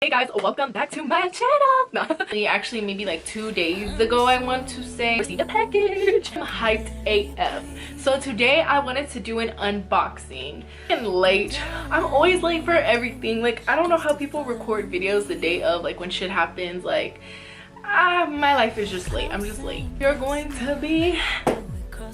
Hey guys, welcome back to my channel. No. Actually, maybe like 2 days ago, I want to say, received a package. I'm hyped AF. So today I wanted to do an unboxing. I'm late. I'm always late for everything. Like, I don't know how people record videos the day of, like when shit happens. Like, my life is just late. I'm just late. You're going to be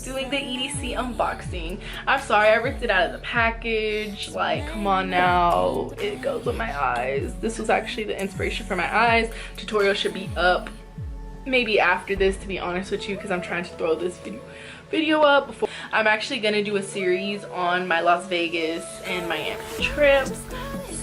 doing the EDC unboxing. I'm sorry, I ripped it out of the package. Like, come on now, it goes with my eyes. This was actually the inspiration for my eyes. Tutorial should be up maybe after this, to be honest with you, because I'm trying to throw this video up before. I'm actually gonna do a series on my Las Vegas and Miami trips,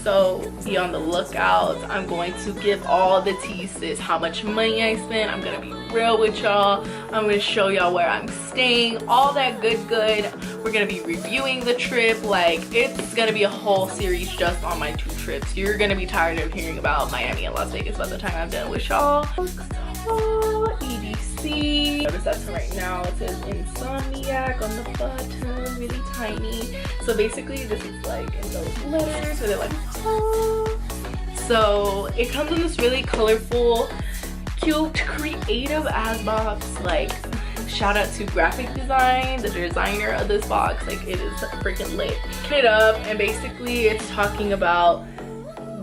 so be on the lookout. I'm going to give all the teases, how much money I spent. I'm gonna be real with y'all. I'm gonna show y'all where I'm staying, all that good. We're gonna be reviewing the trip. Like, it's gonna be a whole series just on my 2 trips. You're gonna be tired of hearing about Miami and Las Vegas by the time I'm done with y'all. EDC. Notice that right now it says Insomniac on the button, really tiny. So basically this is like in those letters where they're like, oh. So it comes in this really colorful, cute, creative ass box. Like, shout out to graphic design, the designer of this box. Like, it is freaking lit. It up, and basically it's talking about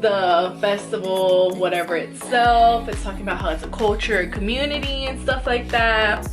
the festival, whatever itself. It's talking about how it's a culture, a community, and stuff like that.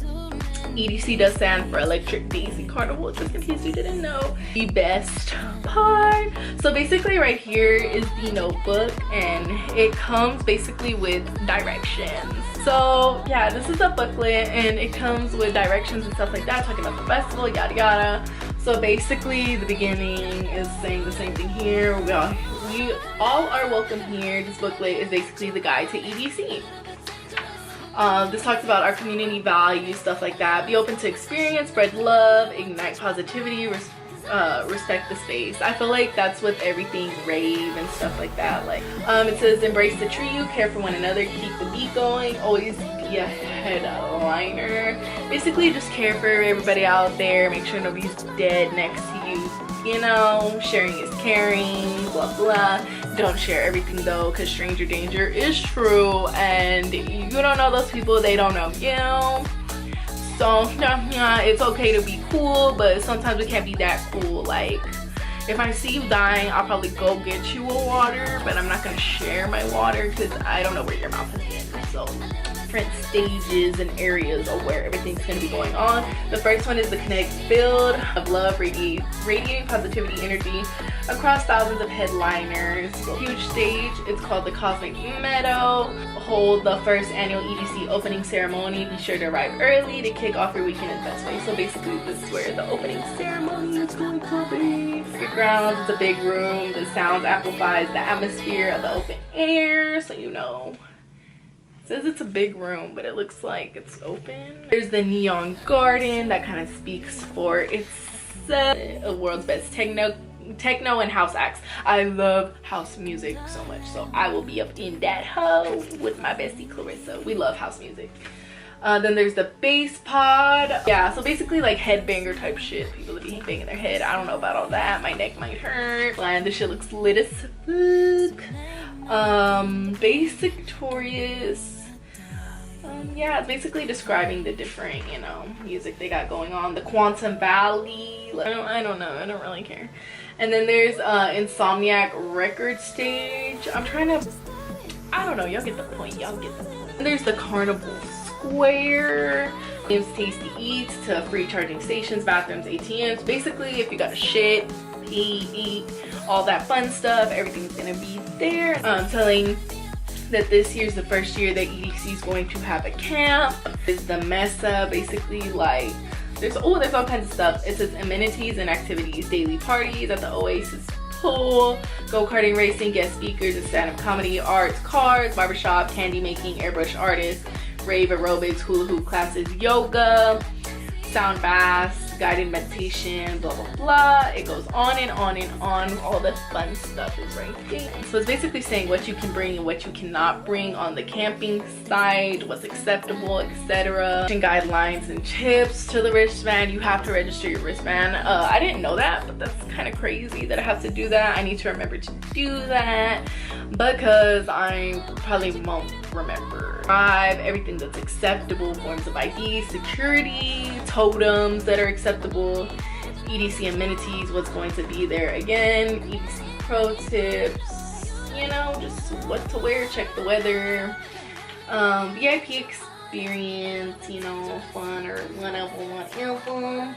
EDC does stand for Electric Daisy Carnival, just in case you didn't know. The best part. So basically right here is the notebook, and it comes basically with directions. So yeah, this is a booklet, and it comes with directions and stuff like that, talking about the festival, yada yada. So basically the beginning is saying the same thing here. We all are welcome here. This booklet is basically the guide to EDC. This talks about our community values, stuff like that. Be open to experience, spread love, ignite positivity, respect the space. I feel like that's with everything rave and stuff like that. Like, it says embrace the trio, care for one another, keep the beat going, always be a headliner. Basically just care for everybody out there, make sure nobody's dead next to you. You know, sharing is caring, blah blah. Don't share everything though, because stranger danger is true, and you don't know those people, they don't know you. So it's okay to be cool, but sometimes we can't be that cool. Like, if I see you dying, I'll probably go get you a water, but I'm not gonna share my water because I don't know where your mouth has been. So different stages and areas of where everything's going to be going on. The first one is the kinetic field of love, radiating positivity energy across thousands of headliners. Huge stage. It's called the Cosmic Meadow. Hold the first annual EDC opening ceremony. Be sure to arrive early to kick off your weekend in the best way. So basically this is where the opening ceremony is going to be. Your grounds, it's a big room. The sound amplifies the atmosphere of the open air, so you know. It says it's a big room, but it looks like it's open. There's the neon garden that kind of speaks for itself. The world's best techno and house acts. I love house music so much, so I will be up in that hoe with my bestie Clarissa. We love house music. Then there's the bass pod. Yeah, so basically like headbanger type shit. People that be banging their head. I don't know about all that. My neck might hurt. And this shit looks lit as fuck. Base Victorious. Yeah, it's basically describing the different, you know, music they got going on. The Quantum Valley. I don't know. I don't really care. And then there's Insomniac record stage. I'm trying to, I don't know. Y'all get the point. Y'all get the point. And there's the Carnival Square. Gives tasty eats to free charging stations, bathrooms, ATMs. Basically, if you got a shit, pee, eat, all that fun stuff, everything's gonna be there. I'm telling that this year's the first year that EDC is going to have a camp. Is the Mesa, basically like there's all kinds of stuff. It says amenities and activities, daily parties at the Oasis pool, go-karting racing, guest speakers, and stand-up comedy, arts, cards, barbershop, candy making, airbrush artists, rave aerobics, hula hoop classes, yoga, sound baths, guided meditation, blah blah blah. It goes on and on and on. All the fun stuff is right there. So it's basically saying what you can bring and what you cannot bring on the camping site, what's acceptable, etc. Guidelines and tips to the wristband. You have to register your wristband. I didn't know that, but that's kind of crazy that I have to do that. I need to remember to do that because I probably won't remember. Everything that's acceptable, forms of ID, security, totems that are acceptable, EDC amenities, what's going to be there again, EDC pro tips, you know, just what to wear, check the weather, VIP experience, you know, fun or whatever,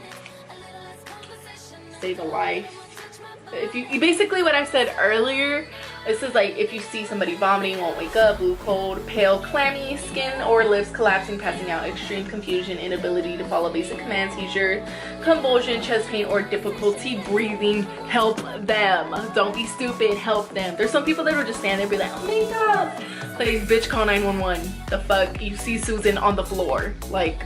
save a life. If you basically what I said earlier, this is like if you see somebody vomiting, won't wake up, blue, cold, pale, clammy skin or lips collapsing, passing out, extreme confusion, inability to follow basic commands, seizure, convulsion, chest pain, or difficulty breathing, help them. Don't be stupid, help them. There's some people that will just stand there and be like, oh my god, like, bitch, call 911. The fuck, you see Susan on the floor, like.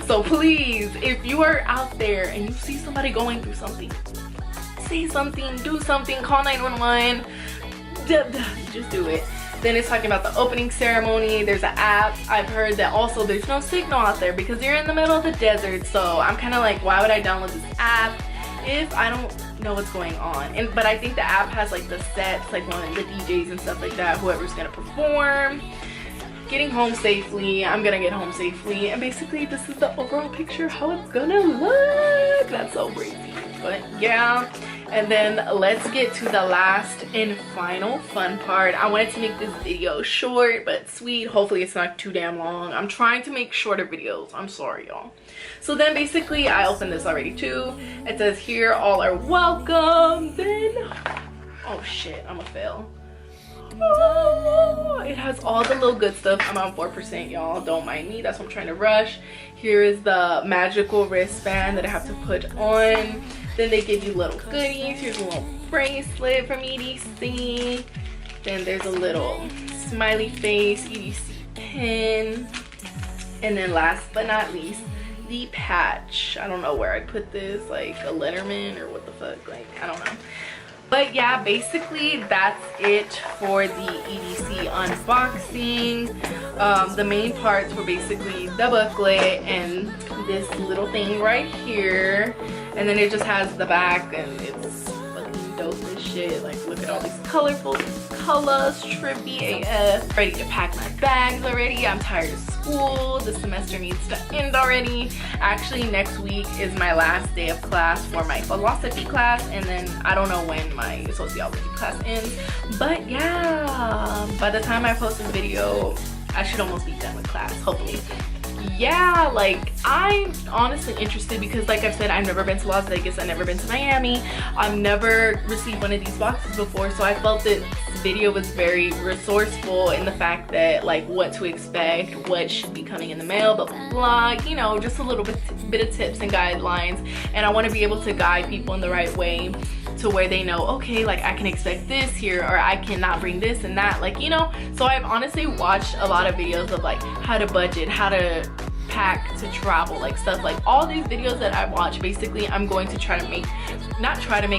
So please, if you are out there and you see somebody going through something, say something, do something, call 911, just do it. Then it's talking about the opening ceremony. There's an app. I've heard that also there's no signal out there because you're in the middle of the desert. So I'm kind of like, why would I download this app if I don't know what's going on? But I think the app has like the sets, like one of the DJs and stuff like that, whoever's gonna perform. Getting home safely. I'm gonna get home safely, and basically this is the overall picture how it's gonna look. That's so crazy, but yeah. And then let's get to the last and final fun part. I wanted to make this video short but sweet. Hopefully it's not too damn long. I'm trying to make shorter videos. I'm sorry, y'all. So then basically I opened this already too. It says here all are welcome. Then oh shit, I'm a fail. Oh, it has all the little good stuff. I'm on 4%, y'all, don't mind me, that's what I'm trying to rush. Here is the magical wristband that I have to put on. Then they give you little goodies. Here's a little bracelet from EDC. Then there's a little smiley face EDC pin. And then last but not least, the patch. I don't know where I'd put this, like a Letterman or what the fuck, like I don't know. But yeah, basically that's it for the EDC unboxing. The main parts were basically the booklet and this little thing right here. And then it just has the back and it's fucking dope as shit. Like look at all these colorful colors, trippy AF. Ready to pack my bags already. I'm tired of school. The semester needs to end already. Actually, next week is my last day of class for my philosophy class, and then I don't know when my sociology class ends. But yeah, by the time I post this video, I should almost be done with class, hopefully. Yeah, like I'm honestly interested because like I've said, I've never been to Las Vegas, I've never been to Miami, I've never received one of these boxes before, so I felt that this video was very resourceful in the fact that like what to expect, what should be coming in the mail, blah blah blah, you know, just a little bit of tips and guidelines. And I want to be able to guide people in the right way to where they know, okay, like I can expect this here, or I cannot bring this and that, like, you know. So I've honestly watched a lot of videos of like how to budget, how to pack to travel, like stuff like all these videos that I watch. Basically I'm going to try to make,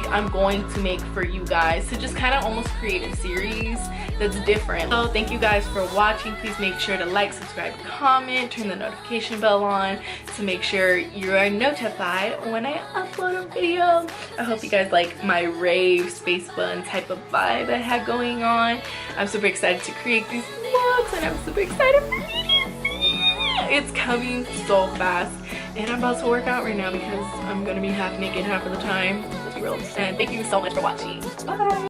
I'm going to make for you guys to just kind of almost create a series that's different. So thank you guys for watching. Please make sure to like, subscribe, comment, turn the notification bell on to make sure you are notified when I upload a video. I hope you guys like my rave space bun type of vibe I have going on. I'm super excited to create these vlogs and I'm super excited for you. It's coming so fast, and I'm about to work out right now because I'm gonna be half naked half of the time. And thank you so much for watching. Bye.